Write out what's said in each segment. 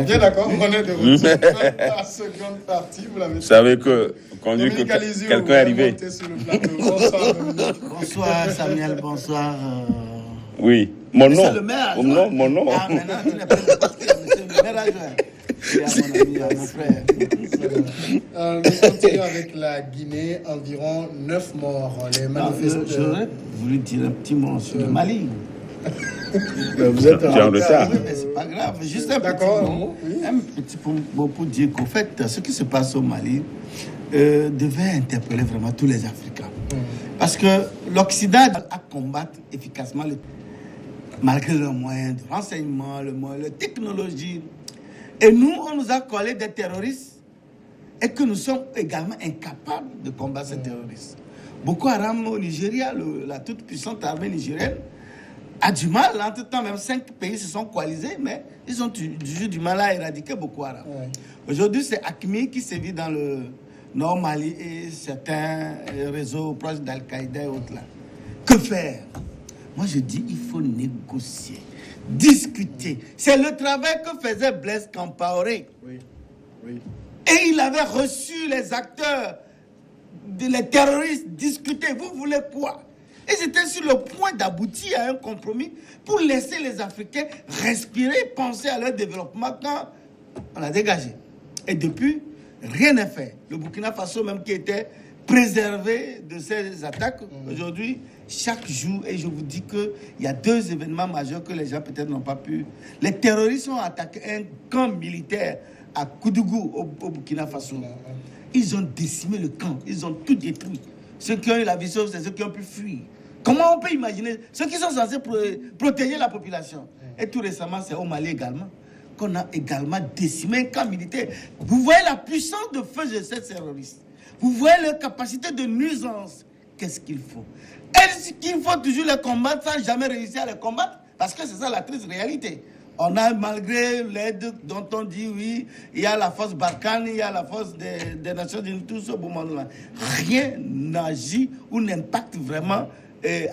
Bien d'accord, on est de retour. La seconde partie, vous l'avez. Vous savez que quand dit que quelqu'un est arrivé. Bonsoir, bonsoir Samuel, bonsoir. Oui, mon nom. Le maire mon nom. Ah, maintenant tu n'es pas le maire adjoint. Et à mon ami, à mon frère. Nous continuons avec la Guinée, environ 9 morts. Les manifestants. J'aurais voulu dire un petit mot sur le Mali. Vous êtes en retard. Oui, mais c'est pas grave. Juste un petit mot. Un petit mot pour dire qu'en fait, ce qui se passe au Mali devait interpeller vraiment tous les Africains. Parce que l'Occident a combattu efficacement, malgré leurs moyens de renseignement, les moyens de technologie. Et nous, on nous a collé des terroristes et que nous sommes également incapables de combattre ces terroristes. Boko Haram au Nigeria, la toute puissante armée nigérienne, a du mal. Entre-temps, même 5 pays se sont coalisés, mais ils ont toujours du mal à éradiquer Boko Haram. Ouais. Aujourd'hui, c'est AQMI qui sévit dans le nord Mali et certains réseaux proches d'Al-Qaïda et autres là. Que faire? Moi, je dis, il faut négocier, discuter. C'est le travail que faisait Blaise Compaoré. Oui, oui. Et il avait reçu les acteurs, les terroristes, discuter. Vous voulez quoi? Et j'étais sur le point d'aboutir à un compromis pour laisser les Africains respirer, penser à leur développement quand on a dégagé. Et depuis, rien n'est fait. Le Burkina Faso même qui était préservé de ces attaques, aujourd'hui, chaque jour, et je vous dis qu'il y a 2 événements majeurs que les gens peut-être n'ont pas pu. Les terroristes ont attaqué un camp militaire à Koudougou, au Burkina Faso. Ils ont décimé le camp, ils ont tout détruit. Ceux qui ont eu la vie sauve, c'est ceux qui ont pu fuir. Comment on peut imaginer ceux qui sont censés protéger la population? Et tout récemment, c'est au Mali également qu'on a également décimé un camp militaire. Vous voyez la puissance de feu de ces terroristes. Vous voyez leur capacité de nuisance. Qu'est-ce qu'il faut? Est-ce qu'il faut toujours les combattre sans jamais réussir à les combattre? Parce que c'est ça la triste réalité. On a, malgré l'aide dont on dit oui, il y a la force Barkhane, il y a la force des Nations Unies, tout ce beau monde-là. Rien n'agit ou n'impacte vraiment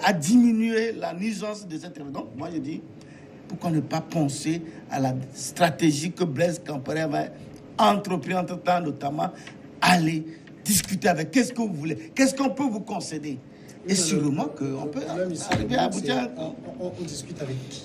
à diminuer la nuisance de cette région. Donc, moi, je dis, pourquoi ne pas penser à la stratégie que Blaise Compaoré avait entrepris entre-temps, notamment, aller discuter avec. Qu'est-ce que vous voulez? Qu'est-ce qu'on peut vous concéder? Et sûrement qu'on peut arriver à aboutir. On discute avec qui?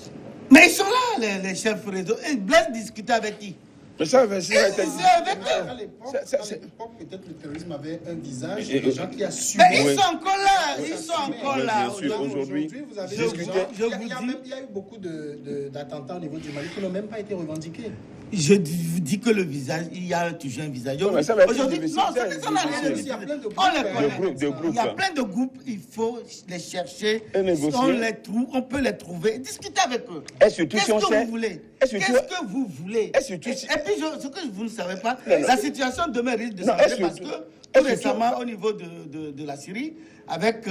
Mais ils sont là, les chefs réseau. Et Blaise discutait avec qui? Mais ça, avec eux. À l'époque, peut-être le terrorisme avait un visage, des gens qui assumaient. Mais ils sont encore là, ils sont encore là. Aujourd'hui, vous avez discuté. Il y a eu beaucoup d'attentats au niveau du Mali qui n'ont même pas été revendiqués. Je vous dis que le visage, il y a toujours un visage. Aujourd'hui, non, ça n'a rien de difficile. On les connaît. Il y a plein de groupes, il faut les chercher. On peut les trouver. Discuter avec eux. Qu'est-ce que vous voulez? Qu'est-ce que vous voulez? Et puis, ce que vous ne savez pas, la situation demain risque de changer parce que tout récemment, au niveau de la Syrie, avec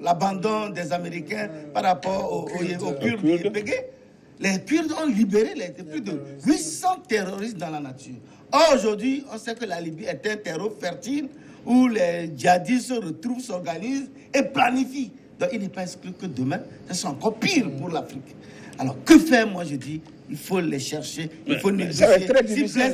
l'abandon des Américains par rapport aux Kurdes qui étaient les Kurdes ont libéré plus de 800 terroristes dans la nature. Or, aujourd'hui, on sait que la Libye est un terreau fertile où les djihadistes se retrouvent, s'organisent et planifient. Donc, il n'est pas exclu que demain, ça sera encore pire pour l'Afrique. Alors, que faire? Moi, je dis, il faut les chercher, il faut négocier. Ça va être très difficile.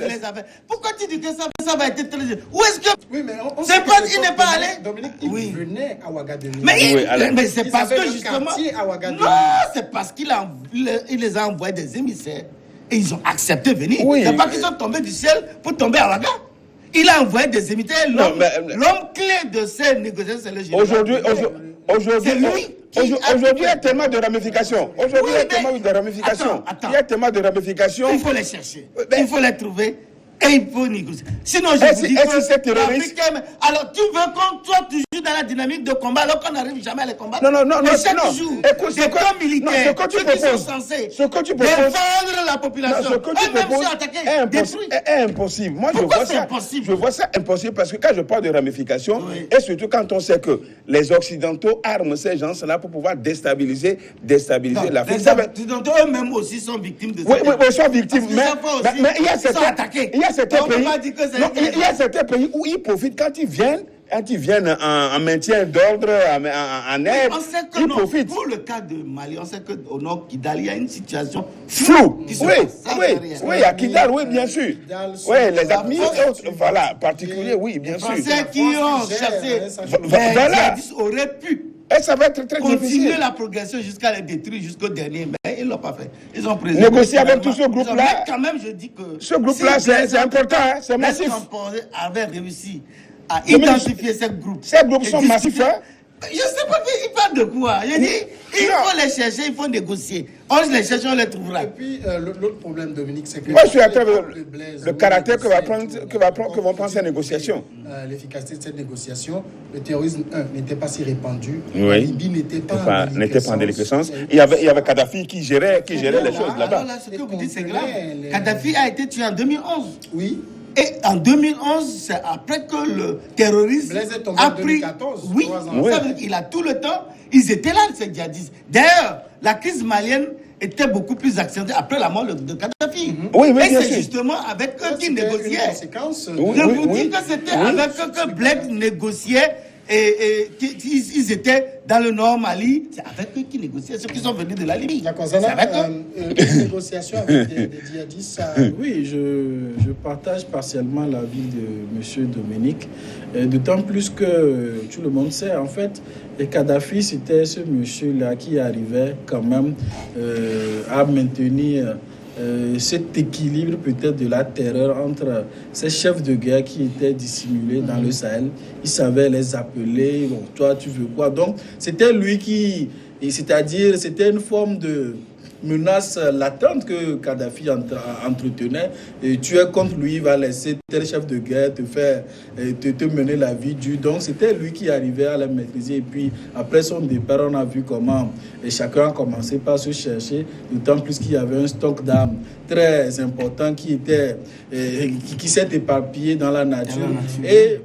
Pourquoi tu dis que ça va être très difficile? Où est-ce que... Oui, mais c'est pas qu'il n'est pas allé. Dominique, il venait à Ouagadougou. Mais c'est parce que justement... Non, c'est parce qu'il les a envoyés des émissaires et ils ont accepté de venir. Oui, c'est pas qu'ils sont tombés du ciel pour tomber à Ouagadougou. Il a envoyé des émissaires. L'homme clé de ces négociations, c'est le général. Aujourd'hui, il y a tellement de ramifications. Aujourd'hui, il y a tellement de ramifications. Il y a tellement de ramifications. Il faut les chercher. Il faut les trouver. Et il faut négocier. Sinon, je vous dis que l'Africain... Alors, tu veux qu'on soit toujours dans la dynamique de combat alors qu'on n'arrive jamais à les combattre? Non. Chaque jour, des camps militaires, ceux qui sont censés défendre la population, eux-mêmes sont attaqués, est impossible. Moi, je vois ça impossible parce que quand je parle de ramifications, et surtout quand on sait que les Occidentaux arment ces gens-là pour pouvoir déstabiliser l'Afrique. Les Occidentaux eux-mêmes aussi sont victimes de ça. Oui, ils sont victimes. Mais il y a certains pays, il y a certains pays où ils profitent quand ils viennent quand ils viennent en maintien d'ordre, en aide, on sait que ils non. profitent. Pour le cas de Mali, on sait qu'au nord Kidal, il y a une situation Flou. qui se Oui, passe. Ça, c'est rien. oui, à Kidal, oui, bien sûr. Kidal, Oui, les ça amis, force, voilà, particuliers, oui, bien sûr. Français qui ont chassé les Voilà. djihadistes auraient pu Et ça va être très continuer difficile. la progression jusqu'à les détruire jusqu'au dernier, mais ils ne l'ont pas fait. Ils ont préservé. Négocier avec tout ce groupe-là. Mais quand même, je dis que Ce groupe-là, c'est important, hein, c'est massif. Blaise avait réussi à Mais identifier ces groupes. Ces groupes et sont discuter. massifs, hein. Je ne sais pas, mais ils parlent de quoi. Je dis, il faut les chercher, il faut négocier. On les cherche, on les trouvera. Et puis, l'autre problème, Dominique, c'est que... Moi, je suis à travers Blaise, le caractère que vont prendre ces négociations. L'efficacité de cette négociation, le terrorisme, n'était pas si répandu. Oui. La Libye n'était pas en déliquescence. Il y avait Kadhafi qui gérait les choses là-bas. Alors là, ce que vous dites, c'est grave. Kadhafi a été tué en 2011. Oui. Et en 2011, c'est après que le terrorisme Blaise est tombé a en pris... 2014, Oui, 3 ans. ça veut dire qu'il a tout le temps... Ils étaient là, ces djihadistes. D'ailleurs, la crise malienne était beaucoup plus accentuée après la mort de Kadhafi. Oui, et bien c'est sûr. justement avec eux qui C'était une négociaient. conséquence de- Oui, Je oui, vous oui. dis que c'était avec eux que Blaise négociait et ils étaient dans le nord Mali. C'est avec eux qui négociaient, ceux qui sont venus de la Libye. D'accord, C'est avec eux. une négociation avec des djihadistes, ça... Oui, je partage partiellement l'avis de M. Dominique, d'autant plus que tout le monde sait, en fait, et Kadhafi, c'était ce monsieur-là qui arrivait quand même à maintenir cet équilibre peut-être de la terreur entre ces chefs de guerre qui étaient dissimulés dans le Sahel. Il savait les appeler, bon, toi tu veux quoi. Donc c'était lui qui, c'est-à-dire c'était une forme de menace latente que Kadhafi entretenait. Et tu es contre lui, il va laisser tel chef de guerre te mener la vie dure. Donc c'était lui qui arrivait à la maîtriser. Et puis après son départ, on a vu comment chacun a commencé par se chercher, d'autant plus qu'il y avait un stock d'armes très important qui s'est éparpillé dans la nature. Mais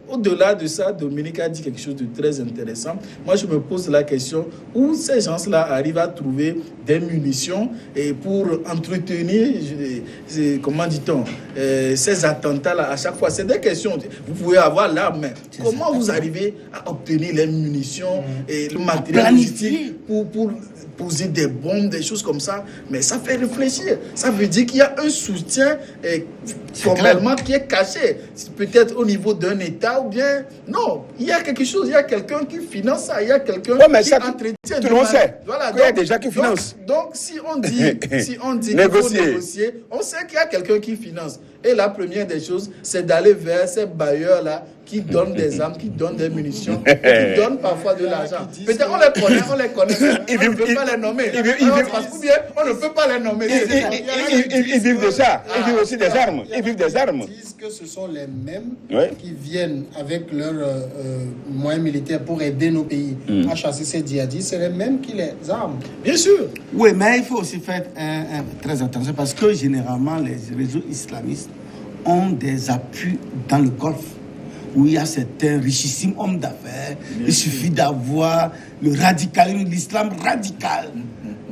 au-delà de ça, Dominique a dit quelque chose de très intéressant. Moi, je me pose la question où ces gens-là arrivent à trouver des munitions et pour entretenir, comment dit-on, ces attentats-là à chaque fois. C'est des questions. Vous pouvez avoir l'arme, mais comment vous arrivez à obtenir les munitions et le matériel logistique pour poser des bombes, des choses comme ça? Mais ça fait réfléchir. Ça veut dire qu'il y a un soutien formellement qui est caché. Peut-être au niveau d'un État ou bien... Non, il y a quelque chose, il y a quelqu'un qui finance ça, il y a quelqu'un qui entretient... Tout le monde sait. Voilà, il y a des gens qui financent. Donc, si on dit qu'il faut négocier, on sait qu'il y a quelqu'un qui finance. Et la première des choses, c'est d'aller vers ces bailleurs-là qui donnent des armes, qui donnent des munitions, et qui donnent parfois de l'argent. Peut-être on les connaît, mais on ne peut pas les nommer. Ou bien on ne peut pas les nommer. Ils vivent de ça. Ils vivent aussi des armes. Ils vivent des armes. Ils disent que ce sont les mêmes qui viennent avec leurs moyens militaires pour aider nos pays à chasser ces djihadistes. C'est les mêmes qui les arment. Bien sûr. Oui, mais il faut aussi faire très attention parce que généralement, les réseaux islamistes ont des appuis dans le Golfe où il y a certains richissimes hommes d'affaires. Il suffit d'avoir le radicalisme, l'islam radical.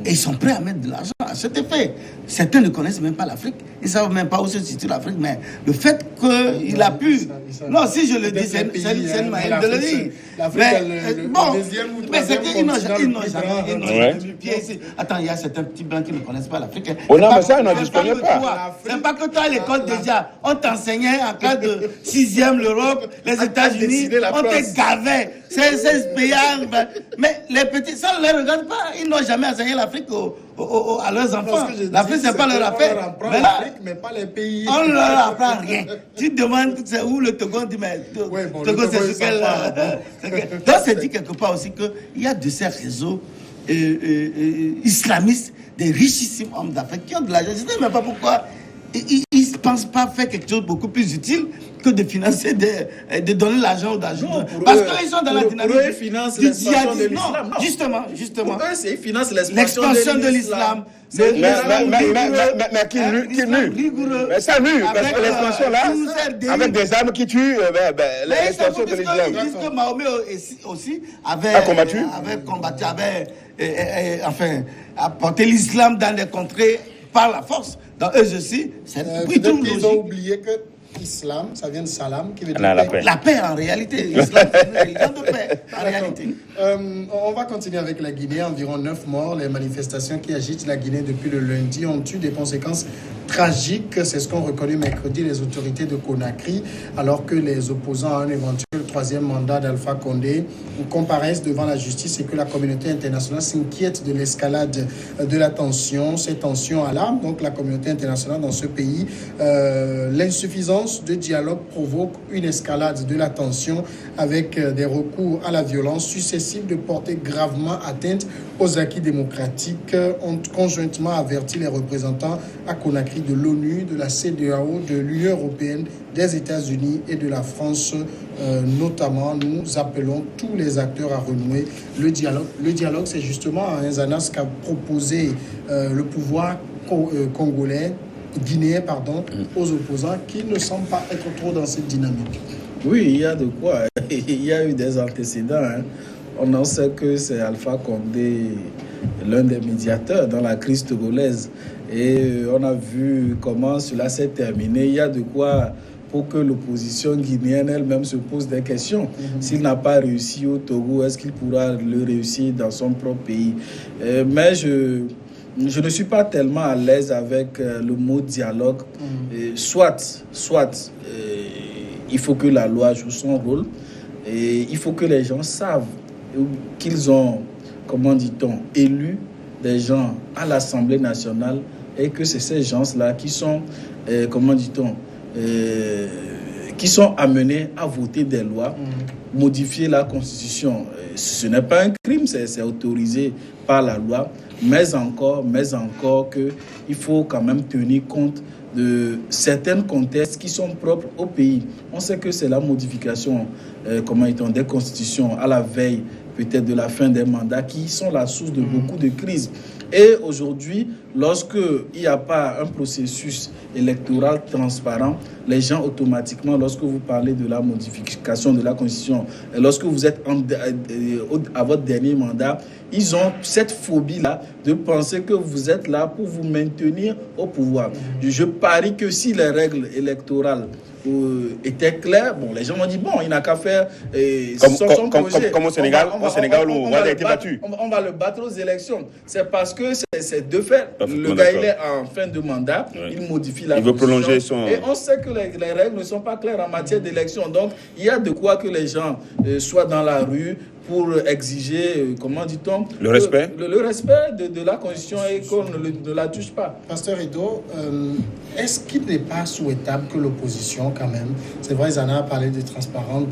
Et ils sont prêts à mettre de l'argent à cet effet. Certains ne connaissent même pas l'Afrique. Ils ne savent même pas où se situe l'Afrique. Mais le fait qu'il a pu... Non, si je le dis, c'est une manière de le dire. Mais c'est qu'ils n'ont jamais mis pied ici. Attends, il y a certains petits blancs qui ne connaissent pas l'Afrique. Oh non, mais ça, on n'en disconne pas. C'est pas que toi, à l'école déjà, on t'enseignait en classe de 6e l'Europe, les États-Unis, on te gavait. C'est payant. Mais les petits, ça ne les regarde pas. Ils n'ont jamais enseigné l'Afrique à leurs enfants. L'Afrique, c'est pas leur affaire. Mais l'Afrique, mais pas les pays. On ne leur apprend rien. Tu demandes c'est où le Togo, on dit mais Togo, c'est ce qu'elle. Donc, c'est dit quelque part aussi qu'il y a de ces réseaux islamistes, des richissimes hommes d'affaires qui ont de l'argent. Je ne sais même pas pourquoi ils ne pensent pas faire quelque chose de beaucoup plus utile que de financer, de donner l'argent aux agents. Parce qu'ils sont dans la dynamique du djihadisme. Non, justement. Pour eux, ils financent l'expansion de l'islam. Mais qui nuit? Mais ça nuit, parce que l'expansion là, avec des armes qui tuent, l'expansion de l'islam. Ils disent que Mahomet aussi avait combattu, avait apporté l'islam dans les contrées par la force. Dans eux aussi, c'est peut-être qu'ils ont oublié que Islam, ça vient de salam, qui veut dire la paix. La paix en réalité. L'islam, c'est une religion de paix en réalité. On va continuer avec la Guinée. Environ 9 morts. Les manifestations qui agitent la Guinée depuis le lundi ont eu des conséquences tragiques. C'est ce qu'ont reconnu mercredi les autorités de Conakry, alors que les opposants à un éventuel troisième mandat d'Alpha Condé comparaissent devant la justice et que la communauté internationale s'inquiète de l'escalade de la tension. Ces tensions alarment donc la communauté internationale dans ce pays. L'insuffisance de dialogue provoque une escalade de la tension avec des recours à la violence susceptibles de porter gravement atteinte aux acquis démocratiques, ont conjointement averti les représentants à Conakry de l'ONU, de la CEDEAO, de l'Union européenne, des États-Unis et de la France notamment. Nous appelons tous les acteurs à renouer le dialogue. Le dialogue, c'est justement ce qu'a proposé le pouvoir congolais, guinéen, aux opposants qui ne semblent pas être trop dans cette dynamique. Oui, il y a de quoi. Il y a eu des antécédents. On en sait que c'est Alpha Condé, l'un des médiateurs dans la crise togolaise. Et on a vu comment cela s'est terminé. Il y a de quoi pour que l'opposition guinéenne elle-même se pose des questions. S'il n'a pas réussi au Togo, est-ce qu'il pourra le réussir dans son propre pays? Mais je ne suis pas tellement à l'aise avec le mot dialogue. Soit il faut que la loi joue son rôle et il faut que les gens savent qu'ils ont, comment dit-on, élu des gens à l'Assemblée nationale et que c'est ces gens-là qui sont, comment dit-on, qui sont amenés à voter des lois, modifier la Constitution. Ce n'est pas un crime, c'est autorisé par la loi, mais encore qu'il faut quand même tenir compte de certains contextes qui sont propres au pays. On sait que c'est la modification des constitutions à la veille peut-être de la fin des mandats qui sont la source de beaucoup de crises. Et aujourd'hui, lorsqu'il n'y a pas un processus électoral transparent, les gens automatiquement, lorsque vous parlez de la modification de la Constitution, et lorsque vous êtes à votre dernier mandat, ils ont cette phobie-là de penser que vous êtes là pour vous maintenir au pouvoir. Je parie que si les règles électorales était clair, les gens m'ont dit il n'a qu'à faire son projet. Comme au Sénégal, où on a été battu. On va le battre aux élections. C'est parce que c'est de fait. Le gars, il est en fin de mandat, il modifie la Constitution. Il veut prolonger son... Et on sait que les règles ne sont pas claires en matière d'élection. Donc, il y a de quoi que les gens soient dans la rue pour exiger, comment dit-on, le respect de la Constitution et qu'on ne la touche pas. Pasteur Edo, est-ce qu'il n'est pas souhaitable que l'opposition, quand même, c'est vrai, Zana a parlé de transparence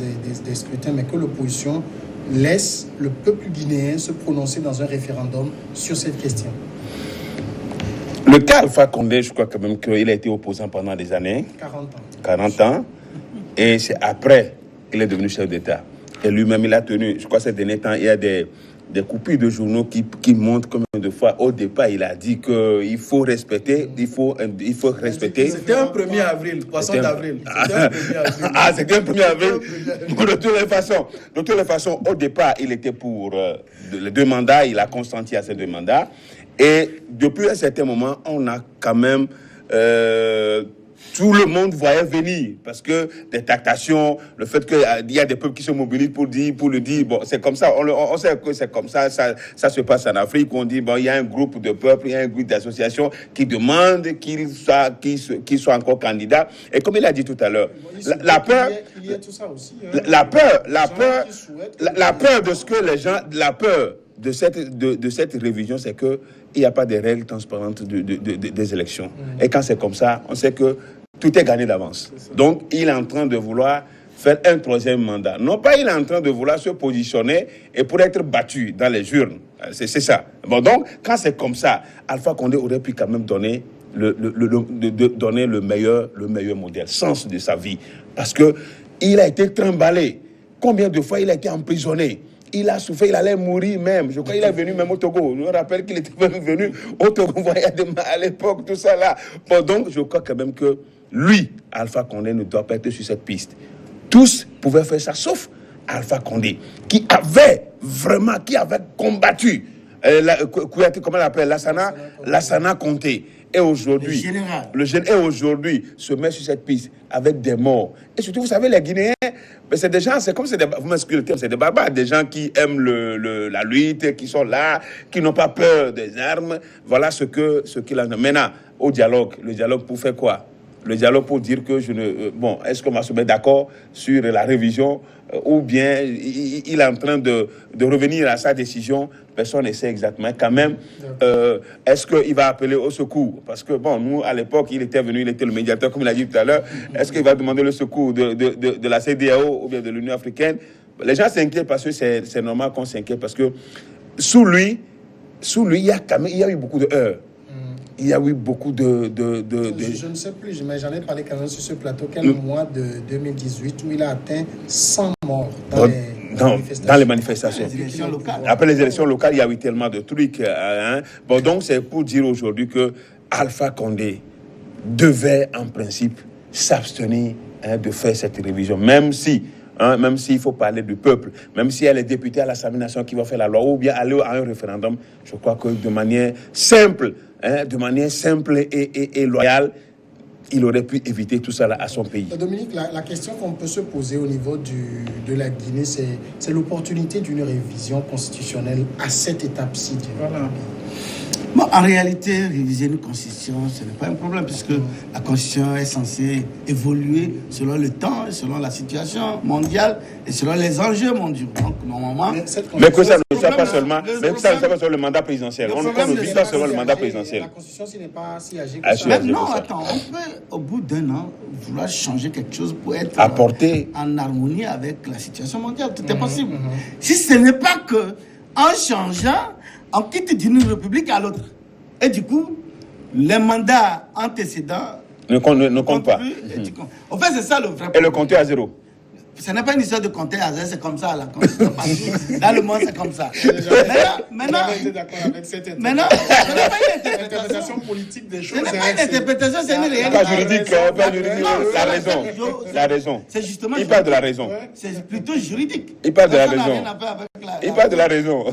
des scrutins, mais que l'opposition laisse le peuple guinéen se prononcer dans un référendum sur cette question? Le cas Alpha Condé, je crois quand même qu'il a été opposant pendant des années. 40 ans. Et c'est après qu'il est devenu chef d'État. Et lui-même, il a tenu, je crois, ces derniers temps, il y a des coupures de journaux qui montrent combien de fois, au départ, il a dit qu'il faut respecter, il faut respecter. C'était un 1er avril, poisson d'avril. C'était un 1er avril. De toutes les façons, au départ, il était pour les 2 mandats, il a consenti à ces 2 mandats. Et depuis un certain moment, on a quand même... tout le monde voyait venir parce que des tractations, le fait qu'il y a des peuples qui se mobilisent pour le dire, c'est comme ça, on sait que c'est comme ça, ça se passe en Afrique, on dit, il y a un groupe de peuples, il y a un groupe d'associations qui demandent qu'il soit encore candidat. Et comme il a dit tout à l'heure, la peur de ce que les gens, la peur de cette révision, c'est que il n'y a pas de règles transparentes des élections. Et quand c'est comme ça, on sait que tout est gagné d'avance. Donc, il est en train de vouloir faire un 3e mandat. Non pas il est en train de vouloir se positionner et pour être battu dans les urnes. C'est ça. Donc, quand c'est comme ça, Alpha Condé aurait pu quand même donner le meilleur modèle, sens de sa vie. Parce qu'il a été trimballé. Combien de fois il a été emprisonné? Il a souffert, il allait mourir même. Je crois qu'il est venu même au Togo. Je me rappelle qu'il était même venu au Togo. Vous voyez, à l'époque, tout ça là. Donc, je crois quand même que lui, Alpha Condé, ne doit pas être sur cette piste. Tous pouvaient faire ça, sauf Alpha Condé, qui avait combattu Comment on l'appelle, Lassana Conté. Et aujourd'hui, se met sur cette piste avec des morts. Et surtout, vous savez, les Guinéens, mais c'est des gens, vous m'excusez le terme, c'est des barbares, des gens qui aiment la lutte, qui sont là, qui n'ont pas peur des armes. Voilà ce qu'il en a. Maintenant, le dialogue pour faire quoi? Le dialogue pour dire que est-ce qu'on va se mettre d'accord sur la révision ou bien il est en train de revenir à sa décision? Personne ne sait exactement. Quand même, est-ce qu'il va appeler au secours? Parce que, nous, à l'époque, il était le médiateur, comme il a dit tout à l'heure. Est-ce qu'il va demander le secours de la CEDEAO ou bien de l'Union africaine? Les gens s'inquiètent parce que c'est normal qu'on s'inquiète parce que sous lui, il y a eu beaucoup de heurts. Il y a eu beaucoup de... Je ne sais plus, mais j'en ai parlé quand même sur ce plateau, quel mois de 2018 où il a atteint 100 morts dans les manifestations. Après les élections locales, il y a eu tellement de trucs. Donc, c'est pour dire aujourd'hui que Alpha Condé devait, en principe, s'abstenir de faire cette révision, même s'il faut parler du peuple, même si elle est députée à l'Assemblée nationale qui va faire la loi, ou bien aller à un référendum, je crois que de manière simple et loyale, il aurait pu éviter tout ça à son pays. Dominique, la question qu'on peut se poser au niveau de la Guinée, c'est l'opportunité d'une révision constitutionnelle à cette étape-ci. Voilà. Bon, en réalité, réviser une constitution, ce n'est pas un problème, puisque la constitution est censée évoluer selon le temps, selon la situation mondiale et selon les enjeux mondiaux. Donc, normalement... Mais que ça ne soit pas seulement le mandat présidentiel. On ne vit pas seulement le mandat présidentiel. La constitution, ce n'est pas si âgée que ça. Non, attends, on peut, au bout d'un an, vouloir changer quelque chose pour être en harmonie avec la situation mondiale. Tout est possible. Si ce n'est pas que, en changeant, on quitte d'une république à l'autre. Et du coup, les mandats antécédents ne comptent pas. En fait, c'est ça le vrai problème. Et le compter à zéro. Ce n'est pas une histoire de compter à zéro, c'est comme ça. Dans le monde, c'est comme ça. Maintenant, l'interprétation politique des choses. Ce n'est pas une interprétation, c'est une réalité. Pas juridique, la raison. C'est justement. Il parle de la raison. C'est plutôt juridique. Il parle de la raison. Il parle de la raison.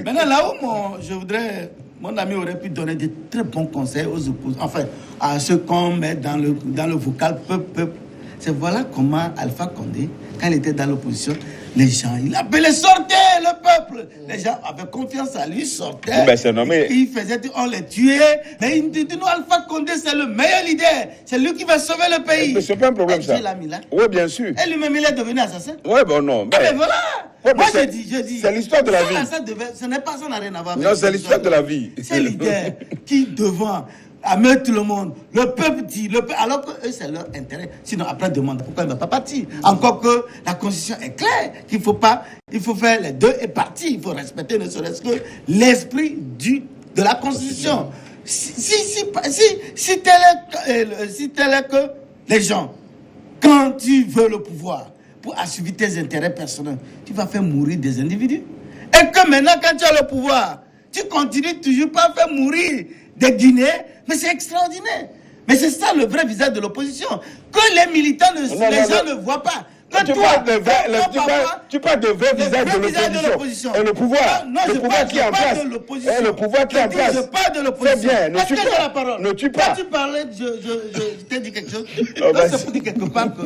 Maintenant, là où je voudrais. Mon ami aurait pu donner de très bons conseils aux opposants, enfin, à ceux qu'on met dans le vocal peuple. C'est voilà comment Alpha Condé, quand il était dans l'opposition, les gens, il appelait sortez le peuple. Les gens avaient confiance à lui, sortaient. Ben, c'est nommé. Il faisait, on les tuait. Mais il dit, nous, Alpha Condé, c'est le meilleur leader. C'est lui qui va sauver le pays. Mais c'est pas un problème, ça. Oui, bien sûr. Et lui-même, il est devenu assassin. Oui, bon, non. Mais voilà. Ouais, moi, je dis. C'est l'histoire de la vie. Ce n'est pas ça, n'a rien à voir. Non, c'est l'histoire de la vie. C'est leader qui, devant, amène tout le monde. Le peuple dit, alors que eux, c'est leur intérêt. Sinon, après, demande pourquoi il ne va pas partir. Encore que la Constitution est claire, qu'il faut pas, il faut faire les deux et partir. Il faut respecter ne serait-ce que l'esprit de la Constitution. Si tel est que les gens, quand tu veux le pouvoir, pour assurer tes intérêts personnels, tu vas faire mourir des individus. Et que maintenant, quand tu as le pouvoir, tu continues toujours pas à faire mourir des Guinéens, mais c'est extraordinaire. Mais c'est ça le vrai visage de l'opposition. Que les militants, les gens ne voient pas. Tu parles de vrai visage de l'opposition. Et le pouvoir, le pouvoir qui est en place. Et le pouvoir qui est en place. Je parle de l'opposition. C'est bien. Parce que j'ai la parole. Ne tue pas. Quand tu parlais, je t'ai dit quelque chose. C'est pour dire quelque part que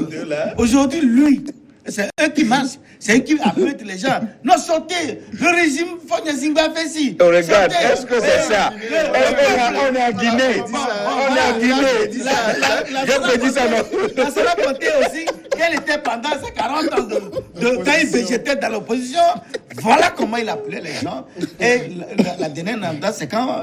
aujourd'hui, lui, c'est eux qui marchent, c'est eux qui appellent les gens. Non, sortez, le régime Fonya fait ci. On regarde, est-ce que c'est ça? On est à Guinée. On est à Guinée. Je te dis ça, non. La seule côté aussi, qu'elle était pendant ces 40 ans quand il végétait dans l'opposition. Voilà comment il appelait les gens. Et la dernière nanda, c'est quand,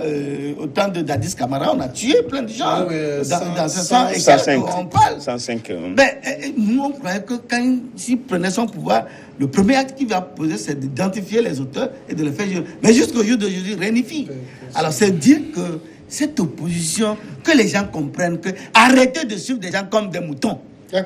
au temps de Dadis Camara, on a tué plein de gens. Dans 100 et quelques, on parle. 105. Mais nous, on croyait que quand s'il prenait son pouvoir, le premier acte qu'il va poser, c'est d'identifier les auteurs et de les faire juger. Mais jusqu'au jour d'aujourd'hui, rien n'y fit. Alors, c'est dire que cette opposition, que les gens comprennent que arrêtez de suivre des gens comme des moutons.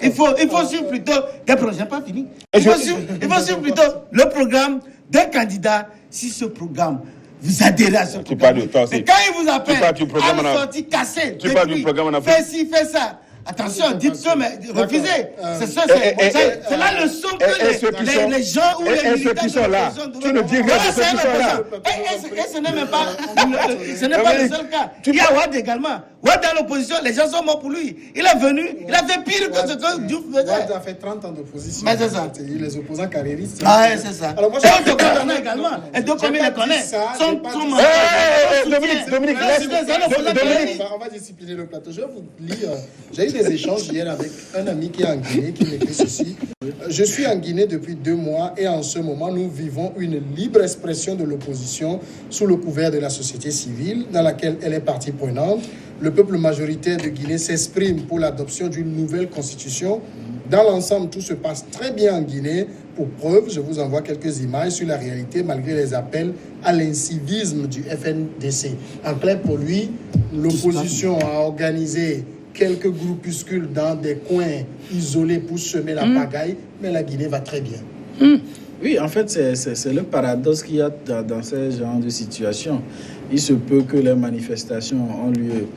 Il faut suivre plutôt des projets pas finis. Il faut suivre plutôt le programme d'un candidat. Si ce programme, vous adhérez à ce programme. Tu parles de toi aussi. Et quand il vous appelle, tu parles du programme à sortir cassé, tu parles du programme en Afrique. Fais ci, fais ça. Attention, dites que, mais refusez. C'est la leçon que les gens ou les militants qui sont là, tu ne dis rien de ceux qui sont là. Et ce n'est même pas, le seul cas. Il y a Ouad également. Ouad dans l'opposition, les gens sont morts pour lui. Il est venu, il a fait pire que ce que Diouf faisait. Ouad a fait 30 ans d'opposition. Mais c'est ça. Les opposants carriéristes. Ah, c'est ça. Alors moi, et on te connaît également. Et donc, comme il les connaît, Dominique, on va discipliner le plateau. Je vais vous lire. J'ai eu des échanges hier avec un ami qui est en Guinée, qui m'écrit ceci. Je suis en Guinée depuis 2 mois et en ce moment, nous vivons une libre expression de l'opposition sous le couvert de la société civile, dans laquelle elle est partie prenante. Le peuple majoritaire de Guinée s'exprime pour l'adoption d'une nouvelle constitution. Dans l'ensemble, tout se passe très bien en Guinée. Pour preuve, je vous envoie quelques images sur la réalité, malgré les appels à l'incivisme du FNDC. En clair, pour lui, l'opposition a organisé quelques groupuscules dans des coins isolés pour semer la pagaille, mais la Guinée va très bien. Oui, en fait, c'est le paradoxe qu'il y a dans ce genre de situation. Il se peut que les manifestations ont lieu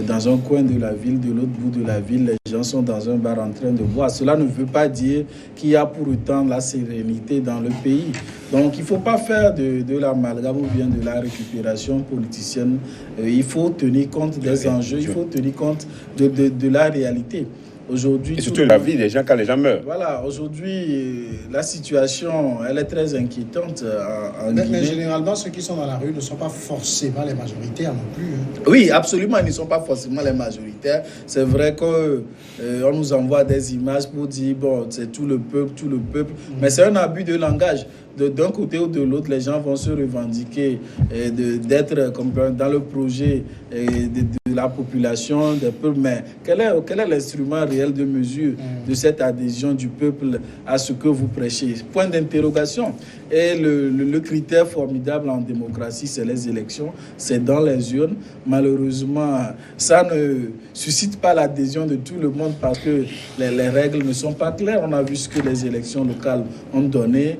dans un coin de la ville, de l'autre bout de la ville, les gens sont dans un bar en train de boire. Cela ne veut pas dire qu'il y a pour autant la sérénité dans le pays. Donc, il ne faut pas faire de l'amalgame ou bien de la récupération politicienne. Il faut tenir compte des enjeux, il faut tenir compte de la réalité. Aujourd'hui, et surtout la vie des gens quand les gens meurent. Voilà, aujourd'hui, la situation, elle est très inquiétante en Guinée. Mais généralement, ceux qui sont dans la rue ne sont pas forcément les majoritaires non plus. Oui, absolument, ils ne sont pas forcément les majoritaires. C'est vrai qu'on nous envoie des images pour dire, bon, c'est tout le peuple. Mais c'est un abus de langage. D'un côté ou de l'autre, les gens vont se revendiquer d'être comme dans le projet de la population, des peuples. Mais quel est l'instrument réel de mesure de cette adhésion du peuple à ce que vous prêchez? Point d'interrogation. Et le critère formidable en démocratie, c'est les élections, c'est dans les urnes. Malheureusement, ça ne suscite pas l'adhésion de tout le monde parce que les règles ne sont pas claires. On a vu ce que les élections locales ont donné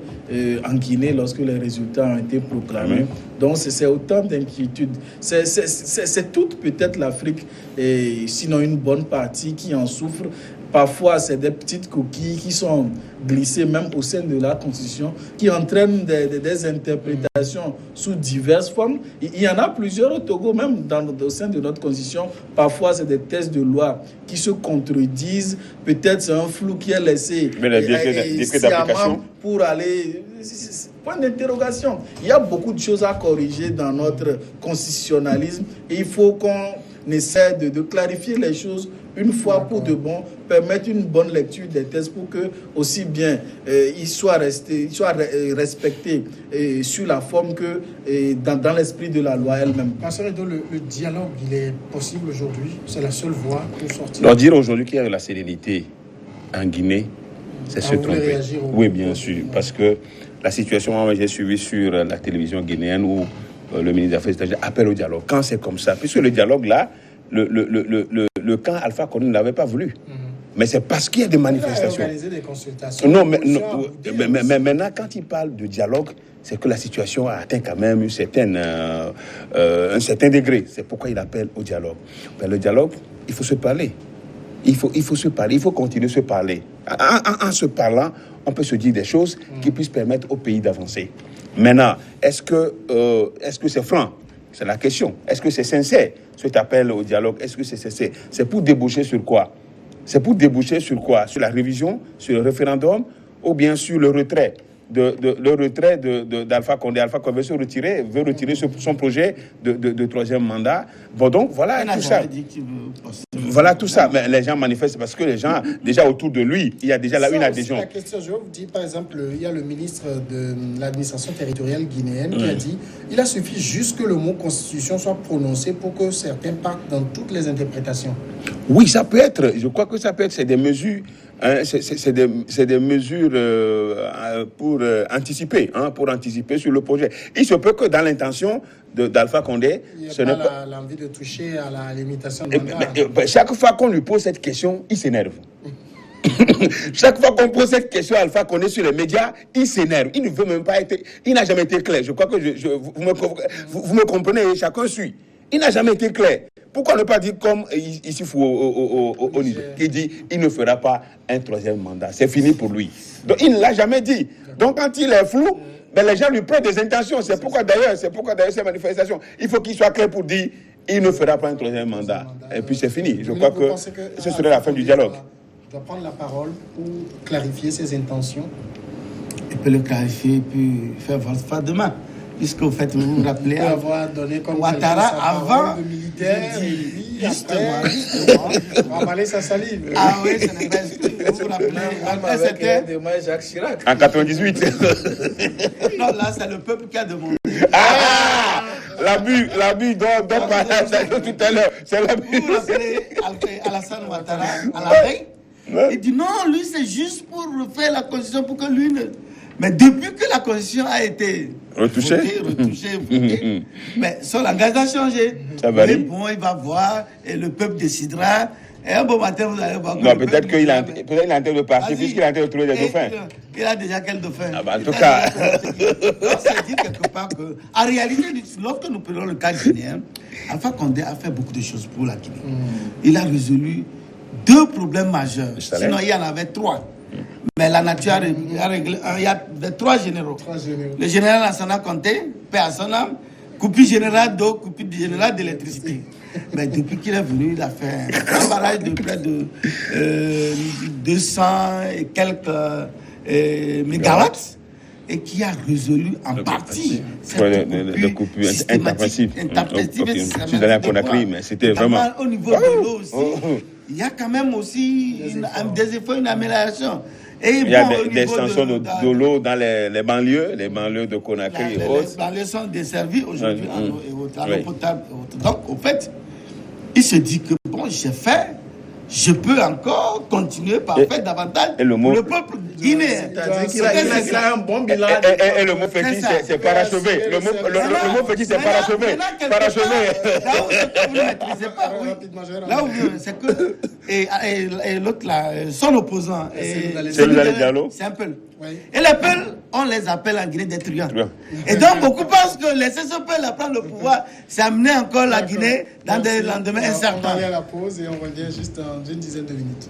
en Guinée lorsque les résultats ont été proclamés. Donc c'est autant d'inquiétudes. C'est toute peut-être l'Afrique, et sinon une bonne partie qui en souffre. Parfois, c'est des petites coquilles qui sont glissées même au sein de la Constitution, qui entraînent des interprétations sous diverses formes. Il y en a plusieurs au Togo, même au sein de notre Constitution. Parfois, c'est des textes de loi qui se contredisent. Peut-être c'est un flou qui est laissé sciemment pour aller... Point d'interrogation. Il y a beaucoup de choses à corriger dans notre constitutionnalisme et il faut qu'on essaie de clarifier les choses une fois pour de bon, permettre une bonne lecture des textes pour que aussi bien ils soient respectés sur la forme que dans l'esprit de la loi elle-même. Pasteur Edo, le dialogue, il est possible aujourd'hui? C'est la seule voie pour sortir? Alors dire aujourd'hui qu'il y a la sérénité en Guinée, c'est se tromper. Oui, bien sûr, parce que la situation, moi j'ai suivi sur la télévision guinéenne où le ministre des Affaires étrangères appelle au dialogue. Quand c'est comme ça, puisque le dialogue là, le camp Alpha Condé ne l'avait pas voulu. Mais c'est parce qu'il y a des manifestations. Organiser des consultations. Non, mais maintenant, quand il parle de dialogue, c'est que la situation a atteint quand même un certain degré. C'est pourquoi il appelle au dialogue. Mais le dialogue, il faut se parler. Il faut se parler, il faut continuer de se parler. En se parlant, on peut se dire des choses qui puissent permettre au pays d'avancer. Maintenant, est-ce que c'est franc? C'est la question. Est-ce que c'est sincère, cet appel au dialogue? Est-ce que c'est sincère? C'est pour déboucher sur quoi? C'est pour déboucher sur quoi? Sur la révision, sur le référendum, ou bien sur le retrait d'Alpha Condé. Alpha Condé veut retirer son projet de troisième mandat. Bon, donc, voilà tout ça. Voilà tout ça. Mais les gens manifestent parce que les gens, déjà autour de lui, il y a déjà là une adhésion. La question, je vous dis, par exemple, il y a le ministre de l'administration territoriale guinéenne qui a dit il a suffi juste que le mot constitution soit prononcé pour que certains partent dans toutes les interprétations. Oui, ça peut être. Je crois que ça peut être. C'est des mesures. C'est des mesures pour anticiper sur le projet. Il se peut que dans l'intention d'Alpha Condé, il n'y a pas l'envie de toucher à la limitation de mandat. Chaque fois qu'on lui pose cette question, il s'énerve. Chaque fois qu'on pose cette question à Alpha Condé sur les médias, il s'énerve. Il ne veut même pas être. Il n'a jamais été clair. Je crois que vous me comprenez. Chacun suit. Il n'a jamais été clair. Pourquoi ne pas dire comme ici au Niger, qui dit il ne fera pas un 3e mandat. C'est fini pour lui. Donc il ne l'a jamais dit. Donc quand il est flou, ben, les gens lui prennent des intentions. C'est pourquoi d'ailleurs ces manifestations, il faut qu'il soit clair pour dire il ne fera pas un 3e mandat. Et puis c'est fini. Je crois que ce serait la fin du dialogue. Je dois prendre la parole pour clarifier ses intentions. Il peut le clarifier et puis faire votre demain. Puisque vous faites, vous vous rappelez, avoir donné comme Ouattara avant de militaire, justement, ravaler sa salive. Ah oui, ce n'est pas vous vous rappelez, après c'était Jacques Chirac. En 98. non, là c'est le peuple qui a demandé. Ah, l'abus dont parlait tout à l'heure, c'est l'abus. Vous vous rappelez Alassane Ouattara à la veille, il dit non, lui c'est juste pour refaire la constitution pour que lui ne... Mais depuis que la constitution a été retouchée, mais son langage a changé. Ça va aller. Bon, il va voir et le peuple décidera. Et un bon matin, vous allez voir. Non, peut-être qu'il est en train de partir, puisqu'il est en train de trouver des dauphins. Il a déjà quel dauphin? Ah bah, en tout cas. Ça dit quelque part que, en réalité, lorsque nous prenons le cas guinéen, Alpha Condé a fait beaucoup de choses pour la Guinée. Il a résolu 2 problèmes majeurs. Sinon, il y en avait 3. Mais la nature a réglé. Il y a 3 généraux. Le général Lansana Conté, paix à son âme, coupure générale d'eau, coupure générale d'électricité. Mais depuis qu'il est venu, il a fait un barrage de près de 200 et quelques mégawatts et qui a résolu en partie cette coupure intempestive. Je suis allé à Conakry, mais c'était vraiment... Au niveau de l'eau aussi, il y a quand même aussi des efforts, une amélioration. Et il y a des extensions de l'eau dans les banlieues de Conakry et autres. Les banlieues sont desservies aujourd'hui en eau potable. Donc, au fait, il se dit que bon, j'ai fait, je peux encore continuer par faire davantage le peuple guinéen. C'est-à-dire qu'il a un bon bilan. Et le mot fétiche, c'est parachevé. Le mot fétiche, c'est parachevé. Là où c'est que vous ne maîtrisez pas, là où c'est que... Et l'autre là, son opposant, c'est un peu. Et les Peuls, on les appelle en Guinée des truands. Et donc beaucoup pensent que laisser ce peuple prendre le pouvoir, c'est amener encore la Guinée dans des lendemains incertains. On va aller à la pause et on revient juste dans une dizaine de minutes.